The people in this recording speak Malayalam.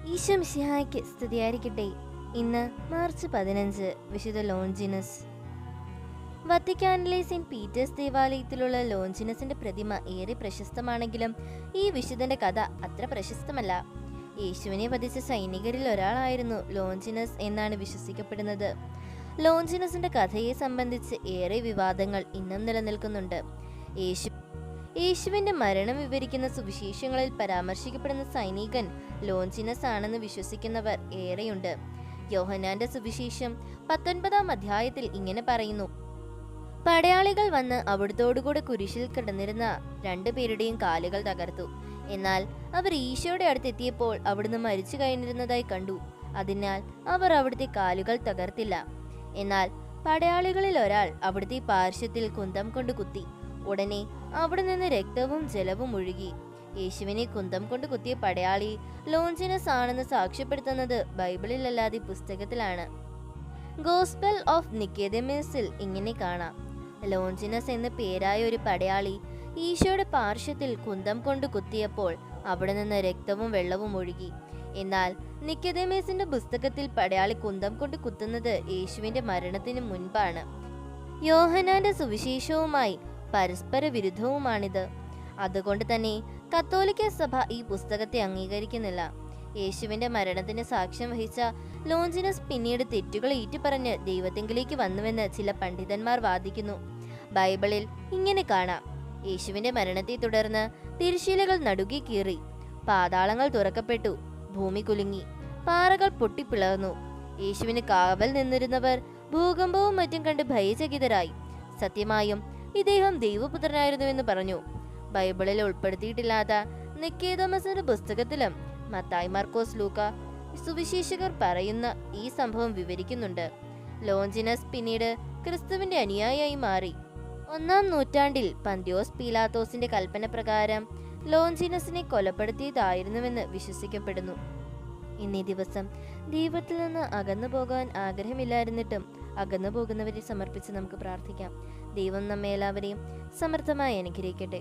ഈശോ മിശിഹായ്ക്ക് സ്തുതിയായിരിക്കട്ടെ. ഇന്ന് മാർച്ച് 15, വിശുദ്ധ ലോഞ്ചിനസ്. വത്തിക്കാനിലെ സെന്റ് പീറ്റേഴ്സ് ദേവാലയത്തിലുള്ള ലോഞ്ചിനസിന്റെ പ്രതിമ ഏറെ പ്രശസ്തമാണെങ്കിലും ഈ വിശുദ്ധന്റെ കഥ അത്ര പ്രശസ്തമല്ല. യേശുവിനെ വധിച്ച സൈനികരിൽ ഒരാളായിരുന്നു ലോഞ്ചിനസ് എന്നാണ് വിശ്വസിക്കപ്പെടുന്നത്. ലോഞ്ചിനസിന്റെ കഥയെ സംബന്ധിച്ച് ഏറെ വിവാദങ്ങൾ ഇന്നും നിലനിൽക്കുന്നുണ്ട്. യേശുവിന്റെ മരണം വിവരിക്കുന്ന സുവിശേഷങ്ങളിൽ പരാമർശിക്കപ്പെടുന്ന സൈനികൻ ലോഞ്ചിനസ് ആണെന്ന് വിശ്വസിക്കുന്നവർ ഏറെയുണ്ട്. യോഹന്നാന്റെ സുവിശേഷം 19-ാം അധ്യായത്തിൽ ഇങ്ങനെ പറയുന്നു: പടയാളികൾ വന്ന് അവിടുത്തോടുകൂടെ കുരിശിൽ കിടന്നിരുന്ന 2 പേരുടെയും കാലുകൾ തകർത്തു. എന്നാൽ അവർ ഈശോയുടെ അടുത്തെത്തിയപ്പോൾ അവിടുന്ന് മരിച്ചു കഴിഞ്ഞിരുന്നതായി കണ്ടു. അതിനാൽ അവർ അവിടുത്തെ കാലുകൾ തകർത്തില്ല. എന്നാൽ പടയാളികളിൽ ഒരാൾ അവിടുത്തെ പാർശ്വത്തിൽ കുന്തം കൊണ്ട് കുത്തി. ഉടനെ അവിടെ നിന്ന് രക്തവും ജലവും ഒഴുകി. യേശുവിനെ കുന്തം കൊണ്ട് കുത്തിയ പടയാളി ലോഞ്ചിനസ് ആണെന്ന് സാക്ഷ്യപ്പെടുത്തുന്നത് ബൈബിളിലല്ലാതെ പുസ്തകത്തിലാണ്. ഗോസ്പൽ ഓഫ് നിക്കോദേമസിൽ ഇങ്ങനെ കാണാം: ലോഞ്ചിനസ് എന്ന പേരായ ഒരു പടയാളി ഈശോയുടെ പാർശ്വത്തിൽ കുന്തം കൊണ്ട് കുത്തിയപ്പോൾ അവിടെ നിന്ന് രക്തവും വെള്ളവും ഒഴുകി. എന്നാൽ നിക്കോദേമസിന്റെ പുസ്തകത്തിൽ പടയാളി കുന്തം കൊണ്ട് കുത്തുന്നത് യേശുവിന്റെ മരണത്തിന് മുൻപാണ്. യോഹന്നാന്റെ സുവിശേഷവുമായി പരസ്പര വിരുദ്ധവുമാണിത്. അതുകൊണ്ട് തന്നെ കത്തോലിക്ക സഭ ഈ പുസ്തകത്തെ അംഗീകരിക്കുന്നില്ല. യേശുവിന്റെ മരണത്തിന് സാക്ഷ്യം വഹിച്ച ലോഞ്ചിനസ് പിന്നീട് തെറ്റുകൾ ഏറ്റുപറഞ്ഞ് ദൈവത്തിങ്കിലേക്ക് വന്നുവെന്ന് ചില പണ്ഡിതന്മാർ വാദിക്കുന്നു. ബൈബിളിൽ ഇങ്ങനെ കാണാം: യേശുവിന്റെ മരണത്തെ തുടർന്ന് തിരശ്ശീലകൾ നടുകി കീറി, പാതാളങ്ങൾ തുറക്കപ്പെട്ടു, ഭൂമി കുലുങ്ങി, പാറകൾ പൊട്ടിപ്പിളർന്നു. യേശുവിന് കാവൽ നിന്നിരുന്നവർ ഭൂകമ്പവും മറ്റും കണ്ട് ഭയചകിതരായി. സത്യമായും ഇദ്ദേഹം ദൈവപുത്രനായിരുന്നുവെന്ന് പറഞ്ഞു. ബൈബിളിൽ ഉൾപ്പെടുത്തിയിട്ടില്ലാത്ത നിക്കോദേമസിന്റെ പുസ്തകത്തിലും മത്തായി, മാർക്കോസ്, ലൂക്ക സുവിശേഷകർ പറയുന്ന ഈ സംഭവം വിവരിക്കുന്നുണ്ട്. ലോഞ്ചിനസ് പിന്നീട് ക്രിസ്തുവിന്റെ അനുയായിയായി മാറി. 1-ാം നൂറ്റാണ്ടിൽ പന്തിയോസ് പീലാത്തോസിന്റെ കൽപ്പന പ്രകാരം ലോഞ്ചിനസിനെ കൊലപ്പെടുത്തിയതായിരുന്നുവെന്ന് വിശ്വസിക്കപ്പെടുന്നു. ഇന്നീ ദിവസം ദൈവത്തിൽ നിന്ന് അകന്നു പോകാൻ ആഗ്രഹമില്ലായിരുന്നിട്ടും അകന്നു പോകുന്നവരെ സമർപ്പിച്ച് നമുക്ക് പ്രാർത്ഥിക്കാം. ദൈവം നമ്മെ എല്ലാവരെയും സമർത്ഥമായി അനുഗ്രഹിക്കട്ടെ.